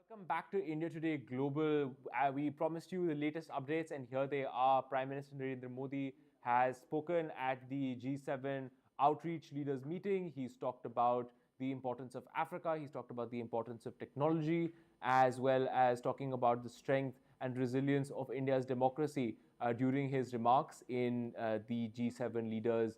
Welcome back to India Today Global. We promised you the latest updates, and here they are. Prime Minister Narendra Modi has spoken at the G7 Outreach Leaders Meeting. He's talked about the importance of Africa, he's talked about the importance of technology, as well as talking about the strength and resilience of India's democracy during his remarks in the G7 Leaders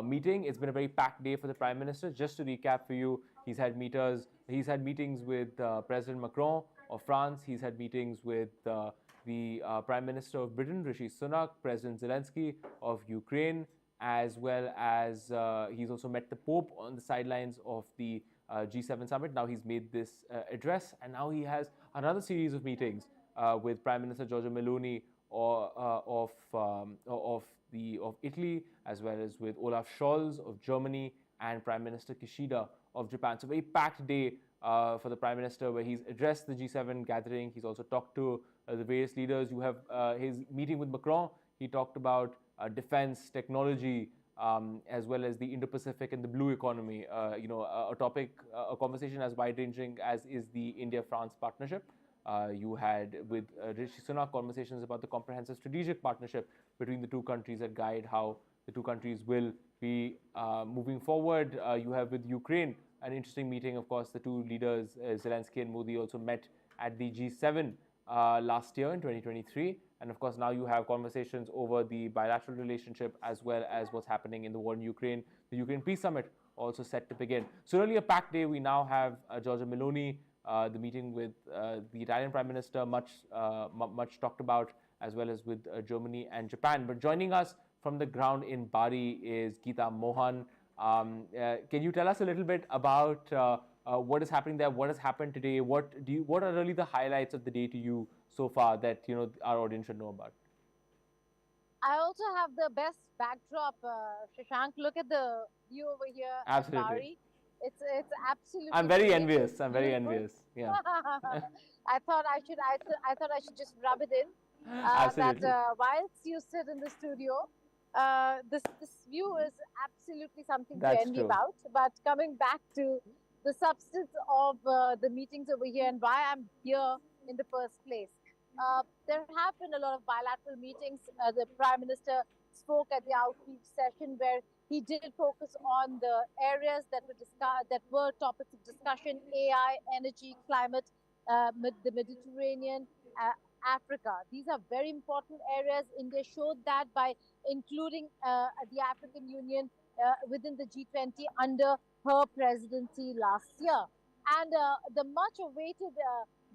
meeting. It's been a very packed day for the Prime Minister. Just to recap for you, he's had meetings with President Macron of France. He's had meetings with the Prime Minister of Britain, Rishi Sunak, President Zelensky of Ukraine, as well as he's also met the Pope on the sidelines of the G7 summit. Now he's made this address, and now he has another series of meetings with Prime Minister Giorgia Meloni of Italy, as well as with Olaf Scholz of Germany and Prime Minister Kishida of Japan. So, a very packed day for the Prime Minister, where he's addressed the G7 gathering. He's also talked to the various leaders. You have his meeting with Macron. He talked about defense, technology, as well as the Indo-Pacific and the blue economy. A conversation as wide-ranging as is the India-France partnership. You had with Rishi Sunak conversations about the comprehensive strategic partnership between the two countries that guide how the two countries will be moving forward. You have with Ukraine an interesting meeting. Of course, the two leaders, Zelensky and Modi, also met at the G7 last year in 2023. And of course, now you have conversations over the bilateral relationship as well as what's happening in the war in Ukraine. The Ukraine Peace Summit also set to begin. So really a packed day. We now have Giorgia Meloni, the meeting with the Italian Prime Minister, much talked about, as well as with Germany and Japan. But joining us from the ground in Bari is Geeta Mohan. Can you tell us a little bit about what is happening there? What has happened today? What are really the highlights of the day to you so far that our audience should know about? I also have the best backdrop, Shashank. Look at the view over here at Absolutely. Bari. It's absolutely I'm very gorgeous, envious. I'm very beautiful. envious. Yeah. I thought I should just rub it in. That Absolutely. whilst you sit in the studio, this view is absolutely something to That's envy true. about. But coming back to the substance of the meetings over here and why I'm here in the first place. There have been a lot of bilateral meetings. The Prime Minister spoke at the outreach session where he did focus on the areas that were topics of discussion: AI, energy, climate, the Mediterranean, Africa. These are very important areas. India showed that by including the African Union within the G20 under her presidency last year. And the much awaited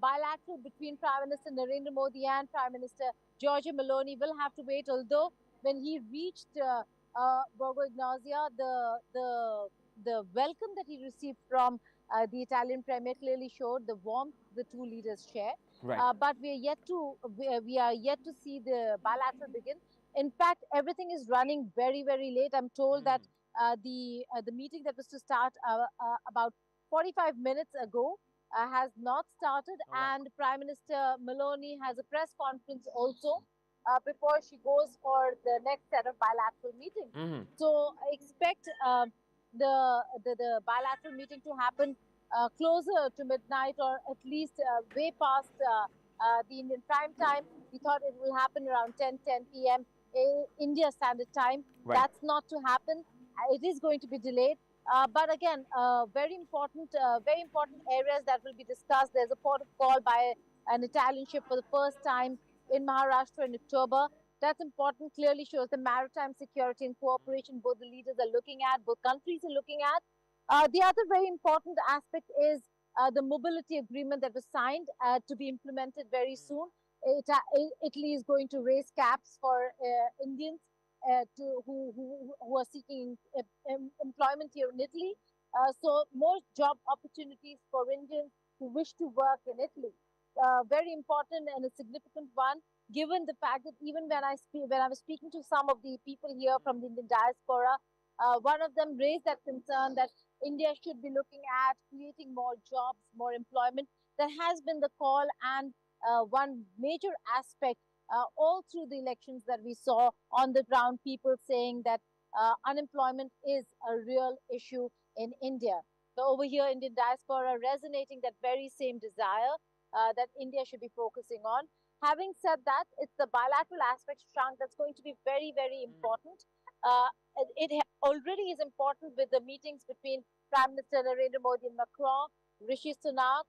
bilateral between Prime Minister Narendra Modi and Prime Minister Giorgia Meloni will have to wait, although when he reached Borgo Ignazia, the welcome that he received from the Italian Premier clearly showed the warmth the two leaders share. Right. But we are yet to see the bilateral begin. In fact, everything is running very, very late. I'm told that the meeting that was to start about 45 minutes ago has not started, and Prime Minister Meloni has a press conference also before she goes for the next set of bilateral meetings. So I expect the bilateral meeting to happen closer to midnight, or at least way past the Indian prime time. We thought it will happen around 10 p.m. India Standard Time. Right. That's not to happen. It is going to be delayed. But again, very important areas that will be discussed. There's a port of call by an Italian ship for the first time in Maharashtra in October. That's important. Clearly shows the maritime security and cooperation both the leaders are looking at, both countries are looking at. The other very important aspect is the mobility agreement that was signed to be implemented very soon. Italy is going to raise caps for Indians who are seeking employment here in Italy. So more job opportunities for Indians who wish to work in Italy. Very important and a significant one, given the fact that even when I was speaking to some of the people here from the Indian diaspora, one of them raised that concern that India should be looking at creating more jobs, more employment. That has been the call, and one major aspect all through the elections that we saw on the ground, people saying that unemployment is a real issue in India. So over here, Indian diaspora resonating that very same desire. that India should be focusing on. Having said that, it's the bilateral aspect, Shank, that's going to be very, very important. Uh, it already is important with the meetings between Prime Minister Narendra Modi and Macron, Rishi Sunak,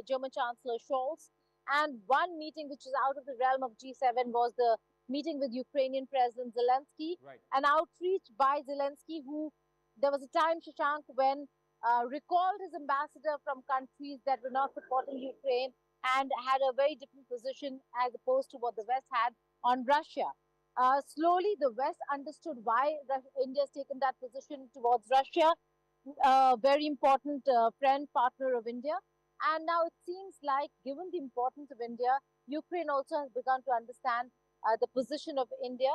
German Chancellor Scholz, and one meeting which is out of the realm of G7 was the meeting with Ukrainian President Zelensky, Right. an outreach by Zelensky, who there was a time, Shashank, when recalled his ambassador from countries that were not supporting Ukraine and had a very different position as opposed to what the West had on Russia. Slowly, the West understood why India has taken that position towards Russia, a very important friend, partner of India. And now it seems like, given the importance of India, Ukraine also has begun to understand the position of India,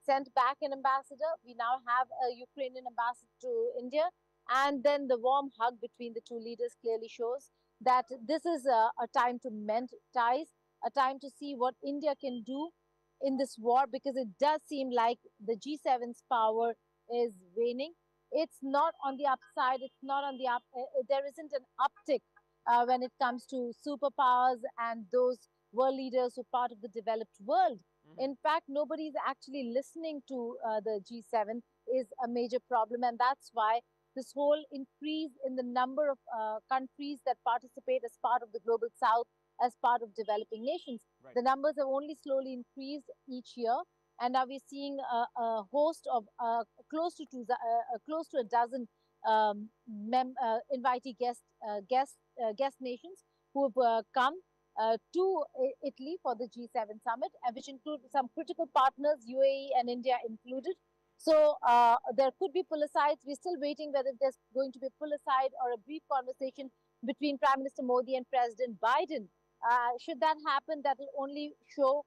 sent back an ambassador. We now have a Ukrainian ambassador to India. And then the warm hug between the two leaders clearly shows that this is a time to mend ties, a time to see what India can do in this war, because it does seem like the G7's power is waning. It's not on the upside, it's not on the up, there isn't an uptick when it comes to superpowers and those world leaders who are part of the developed world. In fact, nobody is actually listening to the G7 is a major problem, and that's why this whole increase in the number of countries that participate as part of the global south, as part of developing nations, Right. the numbers have only slowly increased each year, and now we're seeing a host of close to a dozen invitee guest nations who have come to Italy for the G7 summit, which include some critical partners, UAE and India included. So there could be pull asides. We're still waiting whether there's going to be a pull aside or a brief conversation between Prime Minister Modi and President Biden. Should that happen, that will only show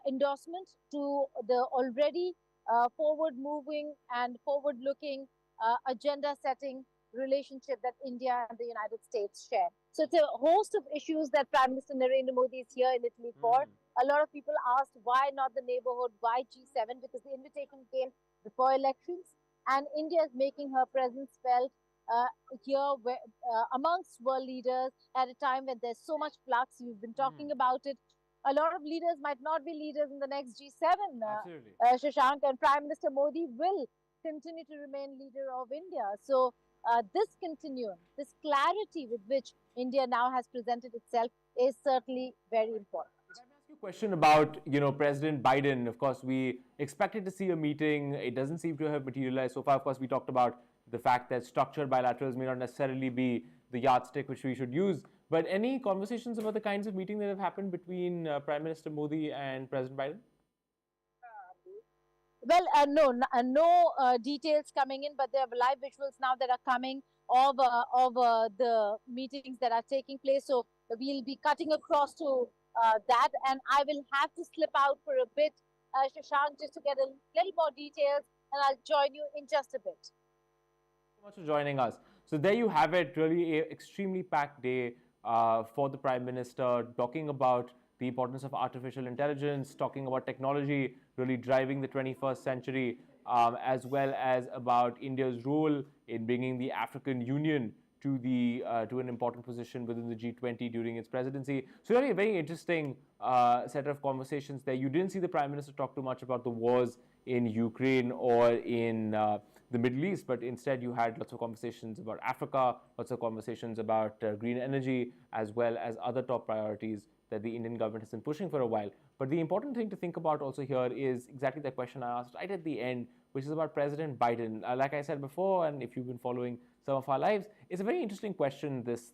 endorsement to the already forward moving and forward looking agenda setting relationship that India and the United States share. So it's a host of issues that Prime Minister Narendra Modi is here in Italy for. A lot of people asked why not the neighborhood, why G7, because the invitation came before elections, and India is making her presence felt here amongst world leaders at a time when there's so much flux. We've been talking about it. A lot of leaders might not be leaders in the next G7, Absolutely. Shashank, and Prime Minister Modi will continue to remain leader of India. So this continuum, this clarity with which India now has presented itself is certainly very important. Question about President Biden. Of course, we expected to see a meeting. It doesn't seem to have materialized so far. Of course, we talked about the fact that structured bilaterals may not necessarily be the yardstick which we should use. But any conversations about the kinds of meetings that have happened between Prime Minister Modi and President Biden? Well, no details coming in, but there are live visuals now that are coming of the meetings that are taking place. So we'll be cutting across to that, and I will have to slip out for a bit, Shashank, just to get a little more details, and I'll join you in just a bit. Thank you so much for joining us. So there you have it, really an extremely packed day for the Prime Minister, talking about the importance of artificial intelligence, talking about technology really driving the 21st century, as well as about India's role in bringing the African Union to an important position within the G20 during its presidency. So really a very interesting set of conversations there. You didn't see the Prime Minister talk too much about the wars in Ukraine or in the Middle East, but instead you had lots of conversations about Africa, lots of conversations about green energy, as well as other top priorities that the Indian government has been pushing for a while. But the important thing to think about also here is exactly the question I asked right at the end, which is about President Biden. Like I said before, and if you've been following some of our lives, it's a very interesting question, that's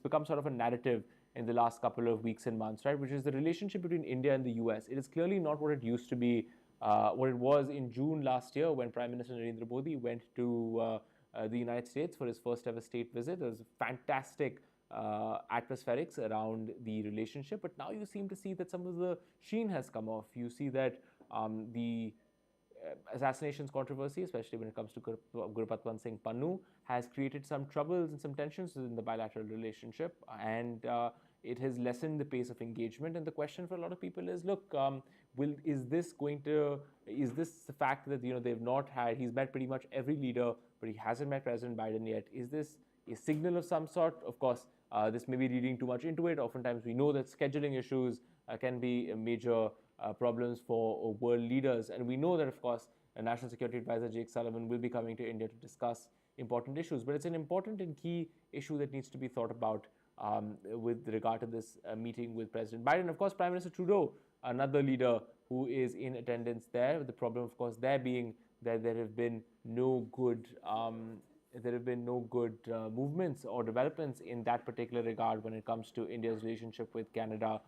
become sort of a narrative in the last couple of weeks and months, right? Which is the relationship between India and the US. It is clearly not what it used to be, what it was in June last year when Prime Minister Narendra Modi went to the United States for his first ever state visit. There was fantastic atmospherics around the relationship, but now you seem to see that some of the sheen has come off. You see that the assassinations controversy, especially when it comes to Gurupatwant Singh Pannu, has created some troubles and some tensions in the bilateral relationship, and it has lessened the pace of engagement. And the question for a lot of people is, look, is this the fact that they've not had, he's met pretty much every leader, but he hasn't met President Biden yet. Is this a signal of some sort. Of course, this may be reading too much into it. Oftentimes, we know that scheduling issues can be major problems for world leaders. And we know that, of course, National Security Advisor Jake Sullivan will be coming to India to discuss important issues. But it's an important and key issue that needs to be thought about with regard to this meeting with President Biden. Of course, Prime Minister Trudeau, another leader who is in attendance there. The problem, of course, there being that there have been no good movements or developments in that particular regard when it comes to India's relationship with Canada,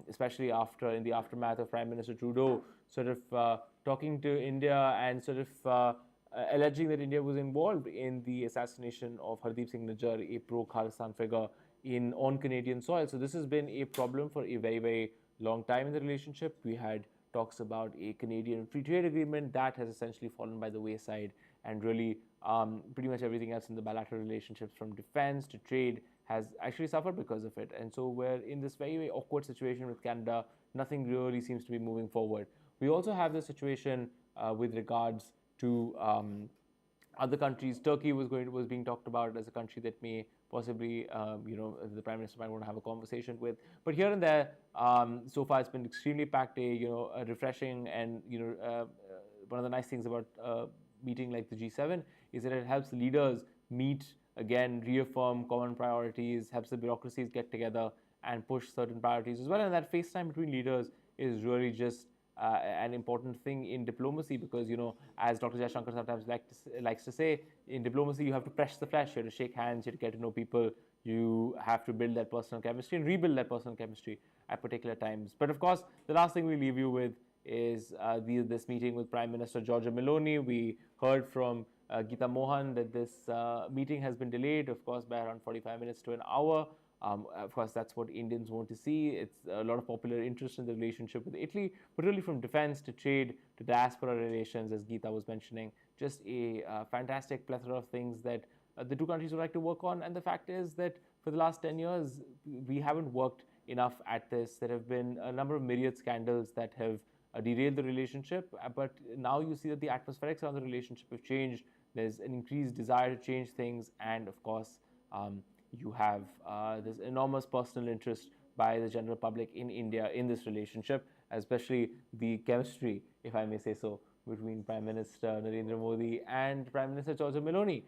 especially in the aftermath of Prime Minister Trudeau sort of talking to India and sort of alleging that India was involved in the assassination of Hardeep Singh Nijjar, a pro-Khalistan figure on Canadian soil. So this has been a problem for a very, very long time in the relationship. We had talks about a Canadian free trade agreement that has essentially fallen by the wayside, and really pretty much everything else in the bilateral relationships, from defense to trade, has actually suffered because of it. And so we're in this very, very awkward situation with Canada. Nothing really seems to be moving forward. We also have the situation with regards to other countries. Turkey was being talked about as a country that may possibly, the Prime Minister might want to have a conversation with. But here and there, so far it's been extremely packed day, refreshing, and one of the nice things about meeting like the G7 is that it helps leaders meet again, reaffirm common priorities, helps the bureaucracies get together and push certain priorities as well. And that FaceTime between leaders is really just an important thing in diplomacy, because, as Dr. Jaishankar sometimes likes to say, in diplomacy, you have to press the flesh, you have to shake hands, you have to get to know people, you have to build that personal chemistry and rebuild that personal chemistry at particular times. But of course, the last thing we leave you with is this meeting with Prime Minister Giorgia Meloni. We heard from Geeta Mohan that this meeting has been delayed, of course, by around 45 minutes to an hour. Of course, that's what Indians want to see. It's a lot of popular interest in the relationship with Italy, but really from defense to trade to diaspora relations, as Geeta was mentioning, just a fantastic plethora of things that the two countries would like to work on. And the fact is that for the last 10 years, we haven't worked enough at this. There have been a number of myriad scandals that have derailed the relationship, but now you see that the atmospherics around the relationship have changed. There's an increased desire to change things, and of course, you have this enormous personal interest by the general public in India in this relationship, especially the chemistry, if I may say so, between Prime Minister Narendra Modi and Prime Minister Giorgia Meloni.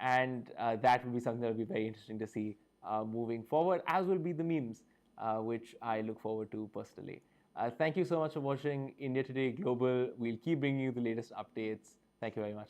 And that will be something that will be very interesting to see moving forward, as will be the memes, which I look forward to personally. Thank you so much for watching India Today Global. We'll keep bringing you the latest updates. Thank you very much.